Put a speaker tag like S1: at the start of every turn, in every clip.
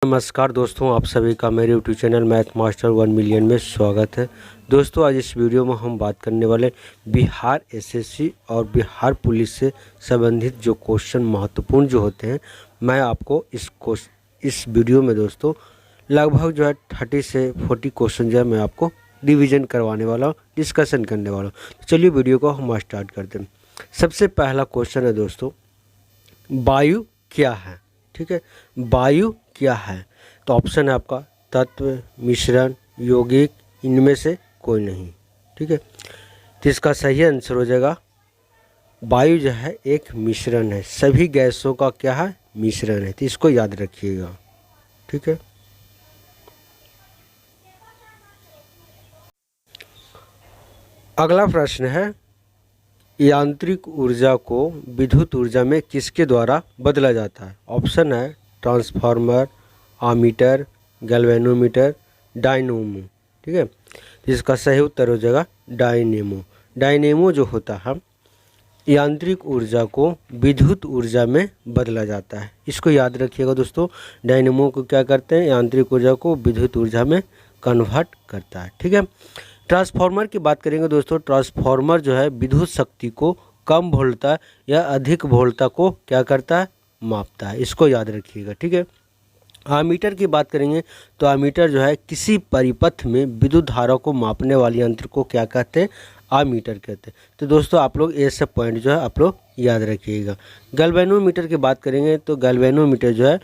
S1: नमस्कार दोस्तों, आप सभी का मेरे YouTube channel math master 1 million में स्वागत है। दोस्तों आज इस वीडियो में हम बात करने वाले बिहार एसएससी और बिहार पुलिस से संबंधित जो क्वेश्चन महत्वपूर्ण जो होते हैं, मैं आपको इस वीडियो में दोस्तों लगभग जो है 30 से 40 क्वेश्चन जो है मैं आपको रिविज़न करवाने वाला हूँ, डिस्कशन करने वाला हूँ। तो चलिए वीडियो को हम स्टार्ट करते हैं। सबसे पहला क्वेश्चन है दोस्तों, वायु क्या है? ठीक है, वायु क्या है? तो ऑप्शन है आपका तत्व, मिश्रण, यौगिक, इनमें से कोई नहीं। ठीक है, तो इसका सही आंसर हो जाएगा वायु जो है एक मिश्रण है। सभी गैसों का क्या है? मिश्रण है। तो इसको याद रखिएगा। ठीक है, अगला प्रश्न है, यांत्रिक ऊर्जा को विद्युत ऊर्जा में किसके द्वारा बदला जाता है? ऑप्शन है ट्रांसफार्मर, आमीटर, गैल्वेनोमीटर, डायनेमो। ठीक है, इसका सही उत्तर हो जाएगा डायनेमो। डायनेमो जो होता है यांत्रिक ऊर्जा को विद्युत ऊर्जा में बदला जाता है। इसको याद रखिएगा दोस्तों। डायनेमो को क्या करते हैं? यांत्रिक ऊर्जा को विद्युत ऊर्जा में कन्वर्ट करता है। ठीक है, ट्रांसफार्मर की बात करेंगे दोस्तों। ट्रांसफार्मर जो है विद्युत शक्ति को कम वोल्टता या अधिक वोल्टता को क्या करता है? मापता है। इसको याद रखिएगा। ठीक है, आमीटर की बात करेंगे तो आमीटर जो है किसी परिपथ में विद्युत धारा को मापने वाले यंत्र को क्या कहते हैं? आमीटर कहते हैं। तो दोस्तों आप लोग ये सब पॉइंट जो है आप लोग याद रखिएगा। गैल्वेनोमीटर की बात करेंगे तो गैल्वेनोमीटर जो है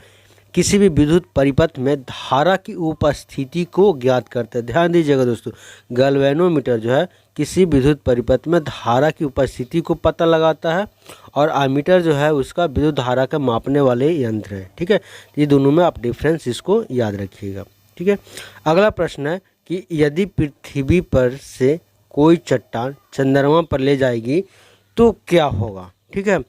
S1: किसी भी विद्युत परिपथ में धारा की उपस्थिति को ज्ञात करता है। ध्यान दीजिएगा दोस्तों, गैल्वेनोमीटर जो है किसी विद्युत परिपथ में धारा की उपस्थिति को पता लगाता है और आमीटर जो है उसका विद्युत धारा का मापने वाले यंत्र है। ठीक है, ये दोनों में आप डिफरेंस इसको याद रखिएगा। ठीक है, अगला प्रश्न है कि यदि पृथ्वी पर से कोई चट्टान चंद्रमा पर ले जाएगी तो क्या होगा? ठीक है,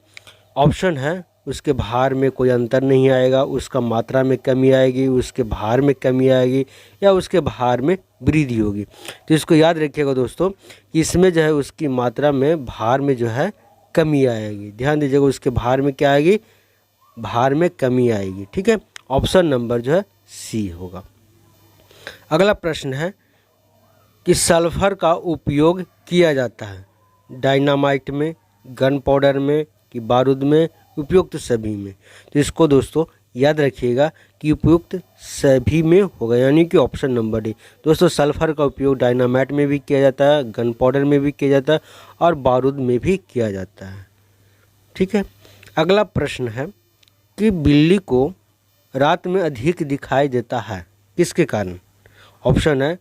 S1: ऑप्शन है उसके भार में कोई अंतर नहीं आएगा, उसका मात्रा में कमी आएगी, उसके भार में कमी आएगी या उसके भार में वृद्धि होगी। तो इसको याद रखिएगा दोस्तों कि इसमें जो है उसकी मात्रा में भार में जो है कमी आएगी। ध्यान दीजिएगा, उसके भार में क्या आएगी? भार में कमी आएगी। ठीक है, ऑप्शन नंबर जो है सी होगा। अगला प्रश्न है कि सल्फर का उपयोग किया जाता है डायनामाइट में, गन पाउडर में कि बारूद में, उपयुक्त सभी में। तो इसको दोस्तों याद रखिएगा कि उपयुक्त सभी में होगा, यानी कि ऑप्शन नंबर डी। दोस्तों सल्फर का उपयोग डायनामाइट में भी किया जाता है, गन पाउडर में भी किया जाता है और बारूद में भी किया जाता है। ठीक है, अगला प्रश्न है कि बिल्ली को रात में अधिक दिखाई देता है किसके कारण? ऑप्शन है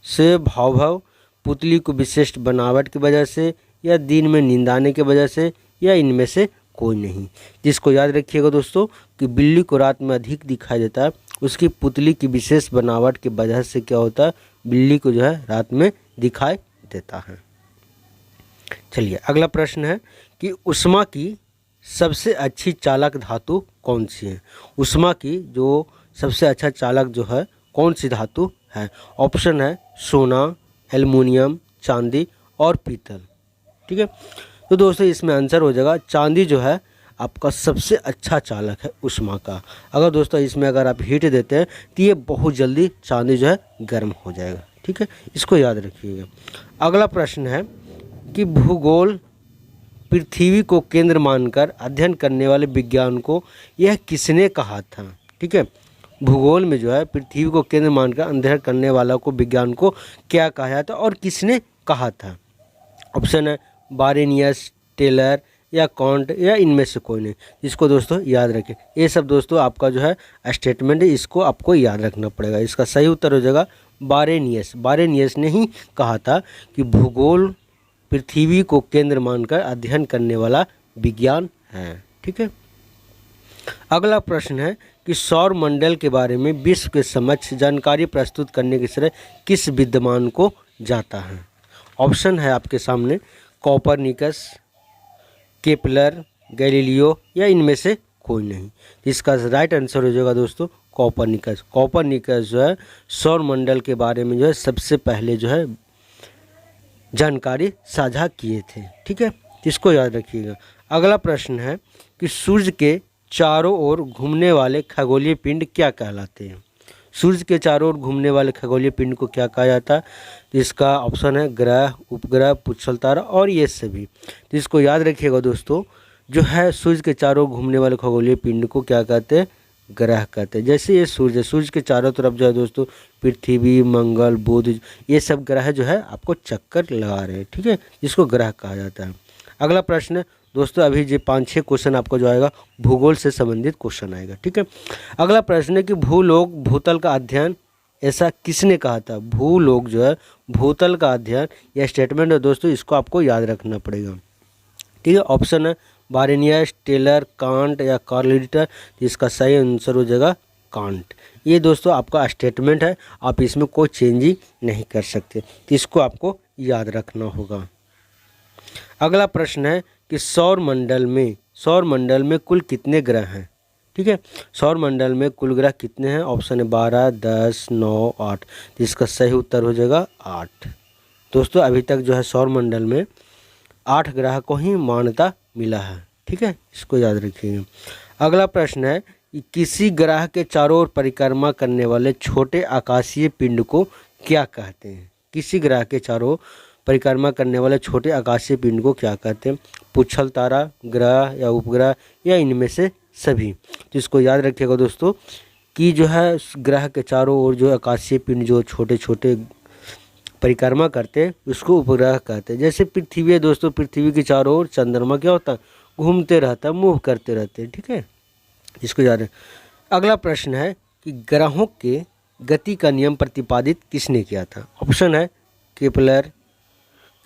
S1: से भाव, पुतली को विशिष्ट बनावट की वजह से, या दिन में नींद आने की वजह से, या इनमें से कोई नहीं। जिसको याद रखिएगा दोस्तों कि बिल्ली को रात में अधिक दिखाई देता है, उसकी पुतली की विशेष बनावट की वजह से क्या होता है? बिल्ली को जो है रात में दिखाई देता है। चलिए अगला प्रश्न है कि ऊष्मा की सबसे अच्छी चालक धातु कौन सी है? ऊष्मा की जो सबसे अच्छा चालक जो है कौन सी धातु है? ऑप्शन है सोना, एल्युमिनियम, चांदी और पीतल। ठीक है, तो दोस्तों इसमें आंसर हो जाएगा चांदी जो है आपका सबसे अच्छा चालक है ऊष्मा का। अगर दोस्तों इसमें अगर आप हीट देते हैं तो ये बहुत जल्दी चांदी जो है गर्म हो जाएगा। ठीक है, इसको याद रखिएगा। अगला प्रश्न है कि भूगोल पृथ्वी को केंद्र मानकर अध्ययन करने वाले विज्ञान को यह किसने कहा था? ठीक है, भूगोल में जो है पृथ्वी को केंद्र मानकर अध्ययन करने वाला को विज्ञान को क्या कहा जाता है और किसने कहा था? ऑप्शन है बारेनियस, टेलर या कॉन्ट, या इनमें से कोई नहीं। इसको दोस्तों याद रखें। ये सब दोस्तों आपका जो है स्टेटमेंट है, इसको आपको याद रखना पड़ेगा। इसका सही उत्तर हो जाएगा बारेनियस। बारेनियस ने ही कहा था कि भूगोल पृथ्वी को केंद्र मानकर अध्ययन करने वाला विज्ञान है। ठीक है, अगला प्रश्न है कि सौर मंडल के बारे में विश्व के समक्ष जानकारी प्रस्तुत करने के श्रेय किस विद्वान को जाता है? ऑप्शन है आपके सामने कोपरनिकस, केपलर, गैलीलियो या इनमें से कोई नहीं। इसका राइट आंसर हो जाएगा दोस्तों कोपरनिकस। कोपरनिकस जो है सौर मंडल के बारे में जो है सबसे पहले जो है जानकारी साझा किए थे। ठीक है, इसको याद रखिएगा। अगला प्रश्न है कि सूर्य के चारों ओर घूमने वाले खगोलीय पिंड क्या कहलाते हैं? सूर्य के चारों ओर घूमने वाले खगोलीय पिंड को क्या कहा जाता है? तो इसका ऑप्शन है ग्रह, उपग्रह, पुच्छल तारा और ये सभी। तो इसको याद रखिएगा दोस्तों, जो है सूर्य के चारों ओर घूमने वाले खगोलीय पिंड को क्या कहते हैं? ग्रह कहते हैं। जैसे ये सूर्य के चारों तरफ जो है दोस्तों पृथ्वी, मंगल, बुध, ये सब ग्रह जो है आपको चक्कर लगा रहे हैं, ठीक है, जिसको ग्रह कहा जाता है। अगला प्रश्न है दोस्तों, अभी जो 5-6 क्वेश्चन आपको जो आएगा भूगोल से संबंधित क्वेश्चन आएगा, ठीक है। अगला प्रश्न है कि भूलोक भूतल का अध्ययन ऐसा किसने कहा था? भूलोक जो है भूतल का अध्ययन, यह स्टेटमेंट है दोस्तों, इसको आपको याद रखना पड़ेगा, ठीक है। ऑप्शन है बारेनियस, टेलर, कांट या कार्ल रिटर। इसका सही आंसर हो जाएगा कांट। ये दोस्तों आपका स्टेटमेंट है, आप इसमें कोई चेंज ही नहीं कर सकते, तो इसको आपको याद रखना होगा। अगला प्रश्न है कि सौर मंडल में कुल कितने ग्रह हैं? ठीक है, सौर मंडल में कुल ग्रह कितने हैं? ऑप्शन है 12, 10, 9, 8। तो इसका सही उत्तर हो जाएगा 8। दोस्तों अभी तक जो है सौर मंडल में 8 ग्रह को ही मान्यता मिला है, ठीक है, इसको याद रखिएगा। अगला प्रश्न है कि किसी ग्रह के चारों ओर परिक्रमा करने वाले छोटे आकाशीय पिंड को क्या कहते हैं? किसी ग्रह के चारों ओर परिक्रमा करने वाले छोटे आकाशीय पिंड को क्या कहते हैं? पुच्छल तारा, ग्रह या उपग्रह या इनमें से सभी। तो इसको याद रखिएगा दोस्तों कि जो है ग्रह के चारों ओर जो आकाशीय पिंड जो छोटे छोटे परिक्रमा करते हैं उसको उपग्रह कहते हैं। जैसे पृथ्वी है दोस्तों, पृथ्वी के चारों ओर चंद्रमा क्या होता है? घूमते रहता है, मूव करते रहते हैं, ठीक है, इसको याद है। अगला प्रश्न है कि ग्रहों के गति का नियम प्रतिपादित किसने किया था? ऑप्शन है केपलर,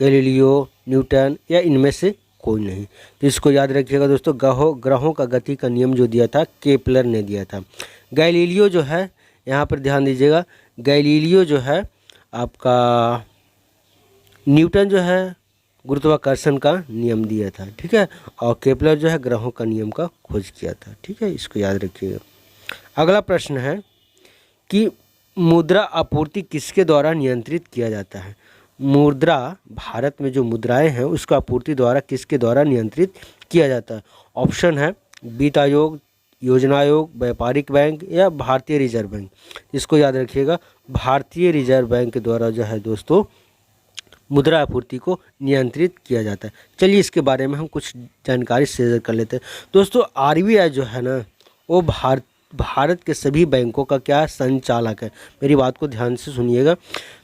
S1: गैलीलियो, न्यूटन या इनमें से कोई नहीं। तो इसको याद रखिएगा दोस्तों, ग्रहों का गति का नियम जो दिया था केपलर ने दिया था। गैलीलियो जो है, यहाँ पर ध्यान दीजिएगा, गैलीलियो जो है आपका न्यूटन जो है गुरुत्वाकर्षण का नियम दिया था, ठीक है, और केपलर जो है ग्रहों का नियम का खोज किया था, ठीक है, इसको याद रखिएगा। अगला प्रश्न है कि मुद्रा आपूर्ति किसके द्वारा नियंत्रित किया जाता है? मुद्रा, भारत में जो मुद्राएं हैं उसका आपूर्ति द्वारा किसके द्वारा नियंत्रित किया जाता है? ऑप्शन है वित्त आयोग, योजना आयोग, व्यापारिक बैंक या भारतीय रिजर्व बैंक। इसको याद रखिएगा, भारतीय रिजर्व बैंक के द्वारा जो है दोस्तों मुद्रा आपूर्ति को नियंत्रित किया जाता है। चलिए इसके बारे में हम कुछ जानकारी शेयर कर लेते हैं। दोस्तों आरबीआई जो है ना, वो भारत के सभी बैंकों का क्या संचालक है? मेरी बात को ध्यान से सुनिएगा,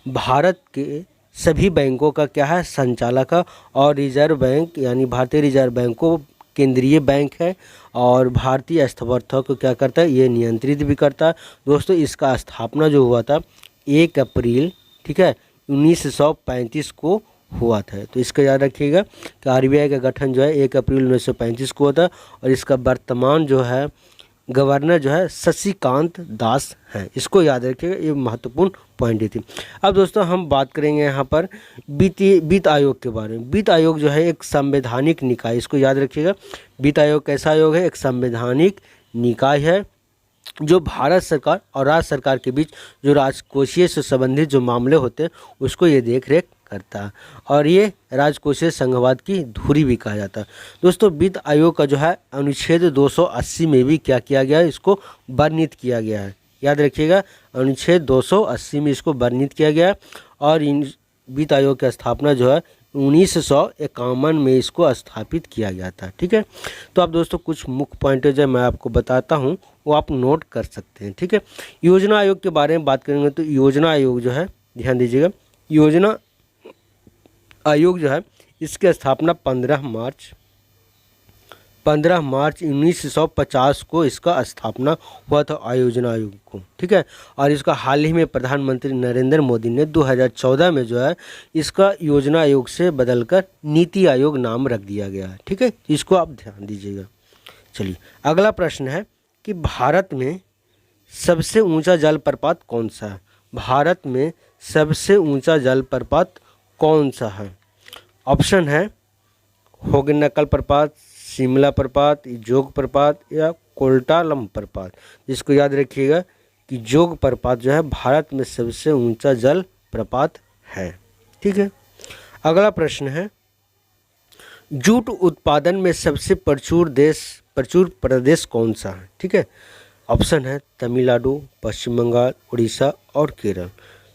S1: भारत के सभी बैंकों का क्या है? संचालक है। और रिजर्व बैंक यानी भारतीय रिजर्व बैंक को केंद्रीय बैंक है और भारतीय अर्थव्यवस्था को क्या करता है? ये नियंत्रित भी करता है। दोस्तों इसका स्थापना जो हुआ था 1 अप्रैल, ठीक है, 1935 को हुआ था। तो इसका याद रखिएगा कि आरबीआई का गठन जो है 1 अप्रैल 1935 को हुआ था और इसका वर्तमान जो है गवर्नर जो है शशिकांत दास हैं। इसको याद रखिएगा, ये महत्वपूर्ण पॉइंट थी। अब दोस्तों हम बात करेंगे यहाँ पर वित्त आयोग के बारे में। वित्त आयोग जो है एक संवैधानिक निकाय, इसको याद रखिएगा। वित्त आयोग कैसा आयोग है? एक संवैधानिक निकाय है जो भारत सरकार और राज्य सरकार के बीच जो राजकोषीय से संबंधित जो मामले होते हैं उसको ये देख रेख करता है और ये राजकोषीय संघवाद की धुरी भी कहा जाता है। दोस्तों वित्त आयोग का जो है अनुच्छेद 280 में भी क्या किया गया है? इसको वर्णित किया गया है। याद रखिएगा, अनुच्छेद 280 में इसको वर्णित किया गया है और इन वित्त आयोग की स्थापना जो है 1951 में इसको स्थापित किया गया था, ठीक है। तो अब दोस्तों कुछ मुख्य पॉइंट जो मैं आपको बताता हूँ वो आप नोट कर सकते हैं, ठीक है। योजना आयोग के बारे में बात करेंगे तो योजना आयोग जो है, ध्यान दीजिएगा, योजना आयोग जो है इसकी स्थापना 15 मार्च 1950 को इसका स्थापना हुआ था आयोजना आयोग को, ठीक है। और इसका हाल ही में प्रधानमंत्री नरेंद्र मोदी ने 2014 में जो है इसका योजना आयोग से बदलकर नीति आयोग नाम रख दिया गया है, ठीक है। इसको आप ध्यान दीजिएगा। चलिए अगला प्रश्न है कि भारत में सबसे ऊंचा जलप्रपात कौन सा है? भारत में सबसे ऊंचा जलप्रपात कौन सा है? ऑप्शन है होगनकल प्रपात, शिमला प्रपात, जोग प्रपात या कोल्टालम प्रपात। जिसको याद रखिएगा कि जोग प्रपात जो है भारत में सबसे ऊंचा जल प्रपात है, ठीक है। अगला प्रश्न है जूट उत्पादन में सबसे प्रचुर देश प्रचुर प्रदेश कौन सा है? ठीक है, ऑप्शन है तमिलनाडु, पश्चिम बंगाल, उड़ीसा और केरल।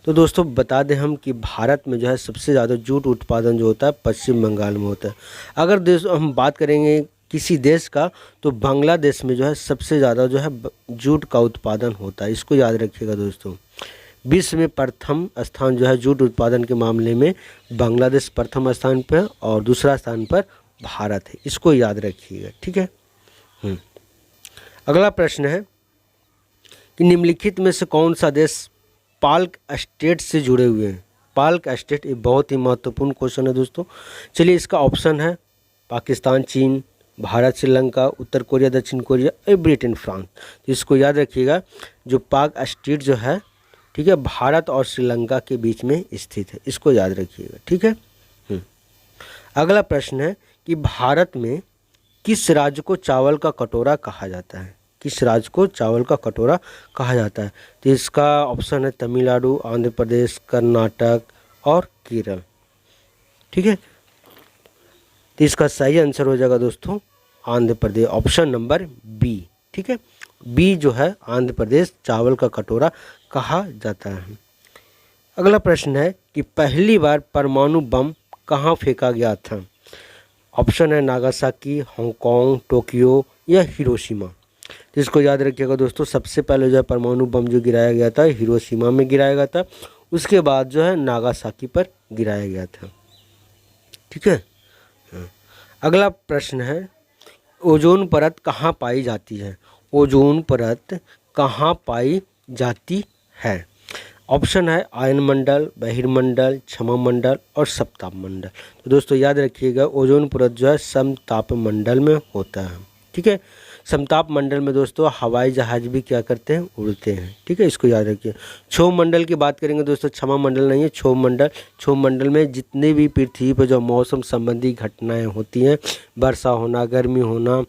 S1: तो दोस्तों बता दें हम कि भारत में जो है सबसे ज़्यादा जूट उत्पादन जो होता है पश्चिम बंगाल में होता है। अगर देश हम बात करेंगे किसी देश का, तो बांग्लादेश में जो है सबसे ज़्यादा जो है जूट का उत्पादन होता है। इसको याद रखिएगा दोस्तों। विश्व में प्रथम स्थान जो है जूट उत्पादन के मामले में बांग्लादेश प्रथम स्थान पर और दूसरा स्थान पर भारत है। इसको याद रखिएगा, ठीक है। अगला प्रश्न है कि निम्नलिखित में से कौन सा देश पाल्क स्टेट से जुड़े हुए हैं? पाल्क स्टेट, ये बहुत ही महत्वपूर्ण क्वेश्चन है दोस्तों। चलिए, इसका ऑप्शन है पाकिस्तान, चीन, भारत, श्रीलंका, उत्तर कोरिया, दक्षिण कोरिया और ब्रिटेन, फ्रांस। तो इसको याद रखिएगा, जो पाक स्टेट जो है, ठीक है, भारत और श्रीलंका के बीच में स्थित है। इसको याद रखिएगा, ठीक है। अगला प्रश्न है कि भारत में किस राज्य को चावल का कटोरा कहा जाता है? किस राज्य को चावल का कटोरा कहा जाता है? तो इसका ऑप्शन है तमिलनाडु, आंध्र प्रदेश, कर्नाटक और केरल, ठीक है। तो इसका सही आंसर हो जाएगा दोस्तों Andhra Pradesh, option number B, ठीक है। बी जो है आंध्र प्रदेश चावल का कटोरा कहा जाता है। अगला प्रश्न है कि पहली बार परमाणु बम कहाँ फेंका गया था? ऑप्शन है नागासाकी, हांगकांग, टोक्यो या हिरोशिमा। तो इसको याद रखिएगा दोस्तों, सबसे पहले जो है परमाणु बम जो गिराया गया था हिरोशिमा में गिराया गया था, उसके बाद जो है नागासाकी पर गिराया गया था, ठीक है। अगला प्रश्न है ओजोन परत कहाँ पाई जाती है? ओजोन परत कहाँ पाई जाती है? ऑप्शन है आयनमंडल, बहिर्मंडल, क्षममंडल और समतापमंडल। तो दोस्तों याद रखिएगा, ओजोन परत जो है समतापमंडल में होता है, ठीक है। समताप मंडल में दोस्तों हवाई जहाज भी क्या करते हैं, उड़ते हैं, ठीक है। इसको याद रखिए। क्षोभ मंडल की बात करेंगे दोस्तों, क्षमा मंडल नहीं है, क्षोभ मंडल। क्षोभ मंडल में जितने भी पृथ्वी पर जो मौसम संबंधी घटनाएं होती हैं, वर्षा होना, गर्मी होना,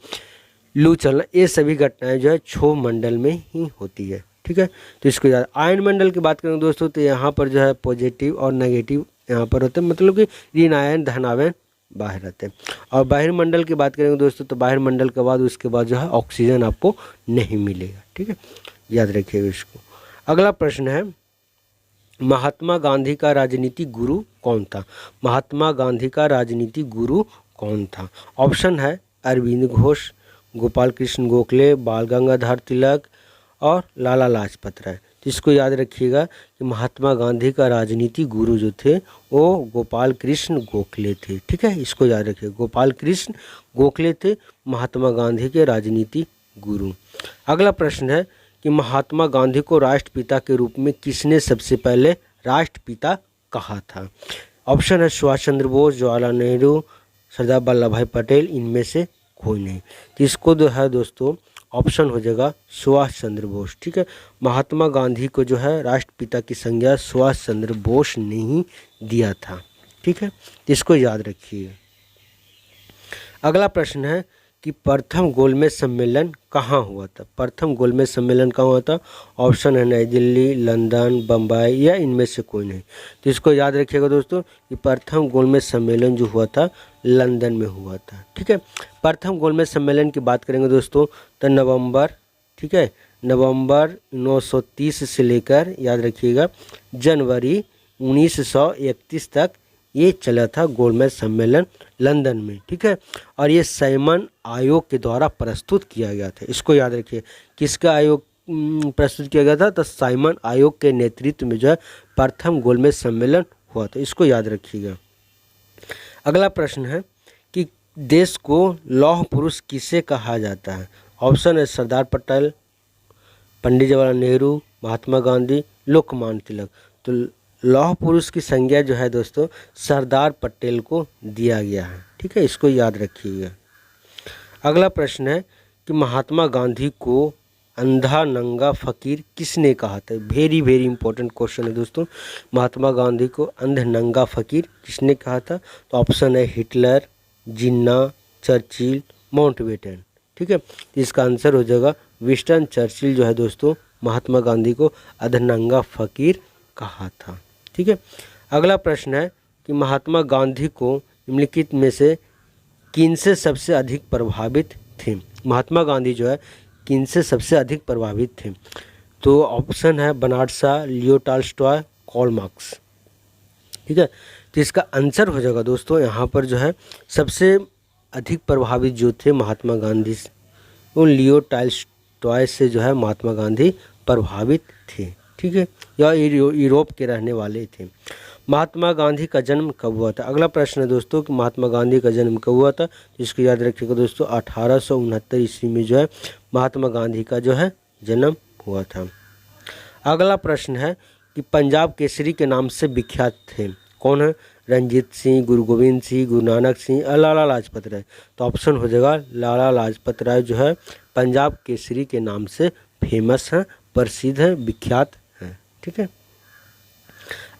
S1: लू चलना, ये सभी घटनाएं जो है क्षोभ मंडल में ही होती है, ठीक है। तो इसको याद। आयन मंडल की बात करेंगे दोस्तों, तो यहाँ पर जो है पॉजिटिव और नेगेटिव यहाँ पर होते हैं, मतलब कि ऋण आयन धन आयन बाहर रहते हैं। और बाहिर्मंडल की बात करेंगे दोस्तों, तो बाहिर्मंडल के बाद उसके बाद जो है ऑक्सीजन आपको नहीं मिलेगा, ठीक है, याद रखिएगा इसको। अगला प्रश्न है महात्मा गांधी का राजनीतिक गुरु कौन था? महात्मा गांधी का राजनीतिक गुरु कौन था? ऑप्शन है अरविंद घोष, गोपाल कृष्ण गोखले, बाल गंगाधर तिलक और लाला लाजपत राय। तो इसको याद रखिएगा कि महात्मा गांधी का राजनीतिक गुरु जो थे वो गोपाल कृष्ण गोखले थे, ठीक है। इसको याद रखिए, गोपाल कृष्ण गोखले थे महात्मा गांधी के राजनीतिक गुरु। अगला प्रश्न है कि महात्मा गांधी को राष्ट्रपिता के रूप में किसने सबसे पहले राष्ट्रपिता कहा था? ऑप्शन है सुभाष चंद्र बोस, जवाहरलाल नेहरू, सरदार वल्लभ भाई पटेल, इनमें से कोई नहीं। तो इसको जो है दोस्तों ऑप्शन हो जाएगा सुभाष चंद्र बोस, ठीक है। महात्मा गांधी को जो है राष्ट्रपिता की संज्ञा सुभाष चंद्र बोस ने ही दिया था, ठीक है। इसको याद रखिए। अगला प्रश्न है कि प्रथम गोलमेज सम्मेलन कहाँ हुआ था? प्रथम गोलमेज सम्मेलन कहाँ हुआ था? ऑप्शन है नई दिल्ली, लंदन, बम्बई या इनमें से कोई नहीं। तो इसको याद रखिएगा दोस्तों कि प्रथम गोलमेज सम्मेलन जो हुआ था लंदन में हुआ था, ठीक है। प्रथम गोलमेज सम्मेलन की बात करेंगे दोस्तों तो नवंबर, ठीक है, नवंबर 1930 से लेकर याद रखिएगा जनवरी 1931 तक ये चला था गोलमेज सम्मेलन लंदन में, ठीक है। और ये साइमन आयोग के द्वारा प्रस्तुत किया गया था। इसको याद रखिए, किसका आयोग प्रस्तुत किया गया था? तो साइमन आयोग के नेतृत्व में जो है प्रथम गोलमेज सम्मेलन हुआ था। इसको याद रखिएगा। अगला प्रश्न है कि देश को लौह पुरुष किसे कहा जाता है? ऑप्शन है सरदार पटेल, पंडित जवाहरलाल नेहरू, महात्मा गांधी, लोकमान्य तिलक। तो लौह पुरुष की संज्ञा जो है दोस्तों सरदार पटेल को दिया गया है, ठीक है। इसको याद रखिएगा। अगला प्रश्न है कि महात्मा गांधी को अंधा नंगा फकीर किसने कहा था? वेरी वेरी इंपॉर्टेंट क्वेश्चन है दोस्तों। महात्मा गांधी को अंध नंगा फकीर किसने कहा था? तो ऑप्शन है हिटलर, जिन्ना, चर्चिल, माउंटबेटन, ठीक है। तो इसका आंसर हो जाएगा विंस्टन चर्चिल जो है दोस्तों महात्मा गांधी को अंध नंगा फकीर कहा था, ठीक है। अगला प्रश्न है कि महात्मा गांधी को निम्नलिखित में से किनसे सबसे अधिक प्रभावित थे? महात्मा गांधी जो है किनसे सबसे अधिक प्रभावित थे? तो ऑप्शन है Bernard Shaw, Leo Tolstoy, Karl Marx. ठीक है, तो इसका आंसर हो जाएगा दोस्तों यहाँ पर जो है सबसे अधिक प्रभावित जो थे महात्मा गांधी से, वो लियो टॉल्स्टॉय से जो है महात्मा गांधी प्रभावित थे। ठीक है, या यूरोप के रहने वाले थे। महात्मा गांधी का जन्म कब हुआ था? अगला प्रश्न है दोस्तों कि महात्मा गांधी का जन्म कब हुआ था? जिसको याद रखिएगा दोस्तों 1869 ईस्वी में जो है महात्मा गांधी का जो है जन्म हुआ था। अगला प्रश्न है कि पंजाब केसरी के नाम से विख्यात थे कौन है? रंजीत सिंह, गुरु गोविंद सिंह, गुरु नानक सिंह और लाला लाजपत राय। तो ऑप्शन हो जाएगा लाला लाजपत राय जो है पंजाब केसरी के नाम से फेमस हैं, प्रसिद्ध हैं, विख्यात हैं। ठीक है,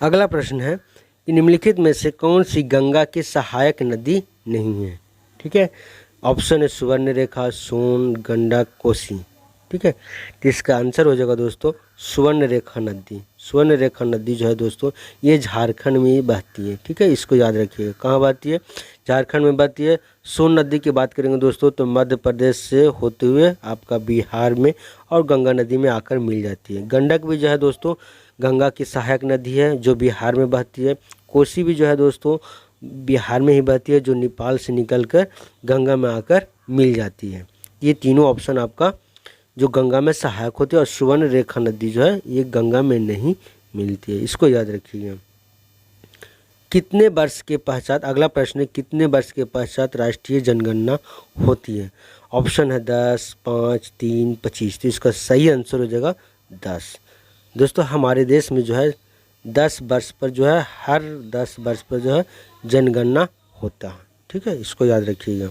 S1: अगला प्रश्न है कि निम्नलिखित में से कौन सी गंगा की सहायक नदी नहीं है? ठीक है, ऑप्शन है सुवर्णरेखा, सोन, गंडक, कोसी। ठीक है, तो इसका आंसर हो जाएगा दोस्तों सुवर्णरेखा नदी। सुवर्णरेखा नदी जो है दोस्तों ये झारखंड में ही बहती है। ठीक है, इसको याद रखिएगा, कहाँ बहती है? झारखंड में बहती है। सोन नदी की बात करेंगे दोस्तों तो मध्य प्रदेश से होते हुए आपका बिहार में और गंगा नदी में आकर मिल जाती है। गंडक भी जो है दोस्तों गंगा की सहायक नदी है जो बिहार में बहती है। कोसी भी जो है दोस्तों बिहार में ही बहती है जो नेपाल से निकलकर गंगा में आकर मिल जाती है। ये तीनों ऑप्शन आपका जो गंगा में सहायक होती है, और सुवर्ण रेखा नदी जो है ये गंगा में नहीं मिलती है, इसको याद रखिएगा। कितने वर्ष के पश्चात, अगला प्रश्न है कितने वर्ष के पश्चात राष्ट्रीय जनगणना होती है? ऑप्शन है 10, 5, 3, 25। तो इसका सही आंसर हो जाएगा 10। दोस्तों हमारे देश में जो है 10 वर्ष पर जो है हर 10 वर्ष पर जो है जनगणना होता है। ठीक है, इसको याद रखिएगा।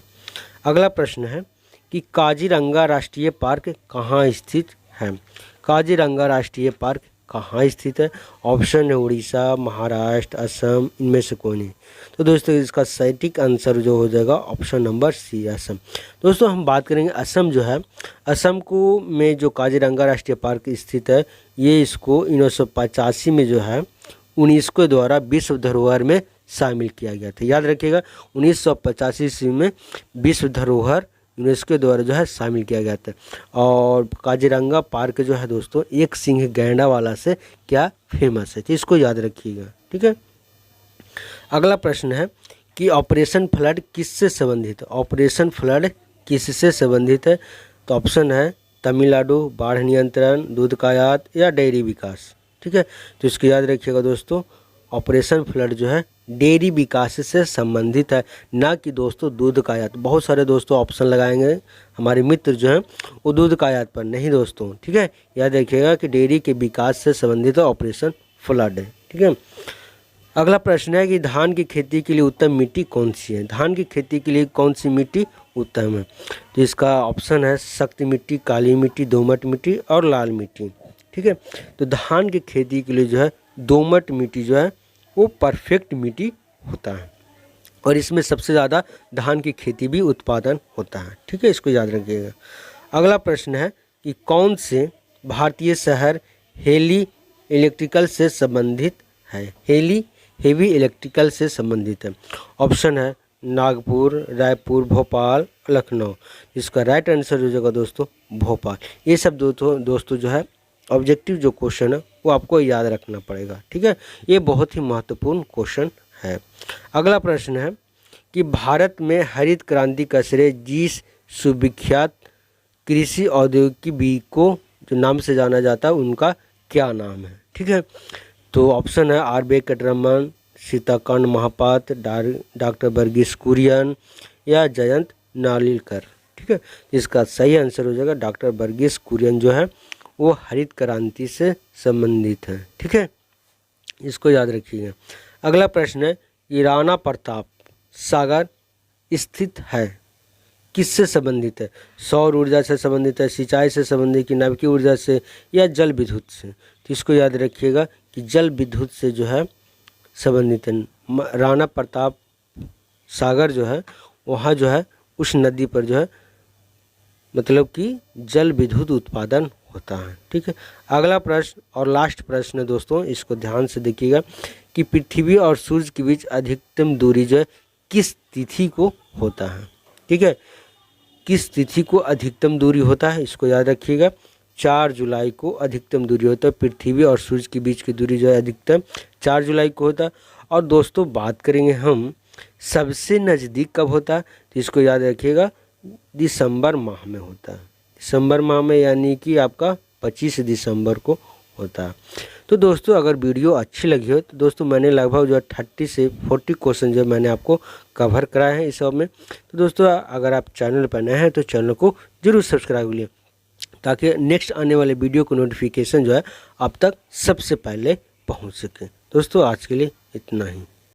S1: अगला प्रश्न है कि काजीरंगा राष्ट्रीय पार्क कहाँ स्थित है? काजीरंगा राष्ट्रीय पार्क कहाँ स्थित है? ऑप्शन है उड़ीसा, महाराष्ट्र, असम, इनमें से कौन है? तो दोस्तों इसका सटीक आंसर जो हो जाएगा ऑप्शन नंबर सी, असम। दोस्तों हम बात करेंगे असम जो है, असम को में जो काजीरंगा राष्ट्रीय पार्क स्थित है ये इसको 1985 में जो है यूनेस्को द्वारा विश्व धरोहर में शामिल किया गया था। याद रखिएगा 1985 ईस्वी में विश्व धरोहर यूनेस्को द्वारा जो है शामिल किया गया था। और काजीरंगा पार्क जो है दोस्तों एक सिंह गैंडा वाला से क्या फेमस है, तो इसको याद रखिएगा। ठीक है, अगला प्रश्न है कि ऑपरेशन फ्लड किससे संबंधित है? ऑपरेशन फ्लड किससे संबंधित है? तो ऑप्शन है तमिलनाडु, बाढ़ नियंत्रण, दूध का आयात या डेयरी विकास। ठीक है, तो इसको याद रखिएगा दोस्तों ऑपरेशन फ्लड जो है डेयरी विकास से संबंधित है, ना कि दोस्तों दूध का आयात। बहुत सारे दोस्तों ऑप्शन लगाएंगे हमारे मित्र जो हैं वो दूध का आयात पर नहीं दोस्तों। ठीक है, याद रखिएगा कि डेयरी के विकास से संबंधित ऑपरेशन फ्लड है। ठीक है, अगला प्रश्न है कि धान की खेती के लिए उत्तम मिट्टी कौन सी है? धान की खेती के लिए कौन सी मिट्टी उत्तम है? तो इसका ऑप्शन है सख्त मिट्टी, काली मिट्टी, दोमट मिट्टी और लाल मिट्टी। ठीक है, तो धान की खेती के लिए जो है दोमट मिट्टी जो है वो परफेक्ट मिट्टी होता है, और इसमें सबसे ज़्यादा धान की खेती भी उत्पादन होता है। ठीक है, इसको याद रखिएगा। अगला प्रश्न है कि कौन से भारतीय शहर हेली इलेक्ट्रिकल से संबंधित है? हेवी इलेक्ट्रिकल से संबंधित है। ऑप्शन है नागपुर, रायपुर, भोपाल, लखनऊ। इसका राइट आंसर हो जाएगा दोस्तों भोपाल। ये सब दोस्तों जो है ऑब्जेक्टिव जो क्वेश्चन है वो आपको याद रखना पड़ेगा। ठीक है, ये बहुत ही महत्वपूर्ण क्वेश्चन है। अगला प्रश्न है कि भारत में हरित क्रांति का श्रेय जिस सुविख्यात कृषि औद्योगिकी को जो नाम से जाना जाता है उनका क्या नाम है? ठीक है, तो ऑप्शन है आर वेंकटरमन, सीताकांत महापात्र, डॉक्टर वर्गीस कुरियन या जयंत नार्लिकर। ठीक है, इसका सही आंसर हो जाएगा डॉक्टर वर्गीस कुरियन जो है वो हरित क्रांति से संबंधित है। ठीक है, इसको याद रखिएगा। अगला प्रश्न है कि राणा प्रताप सागर स्थित है किससे संबंधित है? सौर ऊर्जा से संबंधित है, सिंचाई से संबंधित, कि नाभिकीय ऊर्जा से या जल विद्युत से? तो इसको याद रखिएगा कि जल विद्युत से जो है संबंधित है। राणा प्रताप सागर जो है वहाँ जो है उस नदी पर जो है मतलब कि जल विद्युत उत्पादन होता है। ठीक है, अगला प्रश्न और लास्ट प्रश्न है दोस्तों, इसको ध्यान से देखिएगा कि पृथ्वी और सूर्य के बीच अधिकतम दूरी जो है किस तिथि को होता है? ठीक है, किस तिथि को अधिकतम दूरी होता है, इसको याद रखिएगा। 4 जुलाई को अधिकतम दूरी होता है। पृथ्वी और सूर्य के बीच की दूरी जो है अधिकतम 4 जुलाई को होता है। और दोस्तों बात करेंगे हम सबसे नज़दीक कब होता है, तो इसको याद रखिएगा, दिसंबर माह में होता है। दिसंबर माह में यानी कि आपका 25 दिसंबर को होता है। तो दोस्तों अगर वीडियो अच्छी लगी हो तो दोस्तों मैंने लगभग जो है 30 से 40 क्वेश्चन जो मैंने आपको कवर कराए हैं इस सब में। तो दोस्तों अगर आप चैनल पर नए हैं तो चैनल को जरूर सब्सक्राइब करिए, ताकि नेक्स्ट आने वाले वीडियो को नोटिफिकेशन जो है आप तक सबसे पहले पहुंच सके। दोस्तों आज के लिए इतना ही।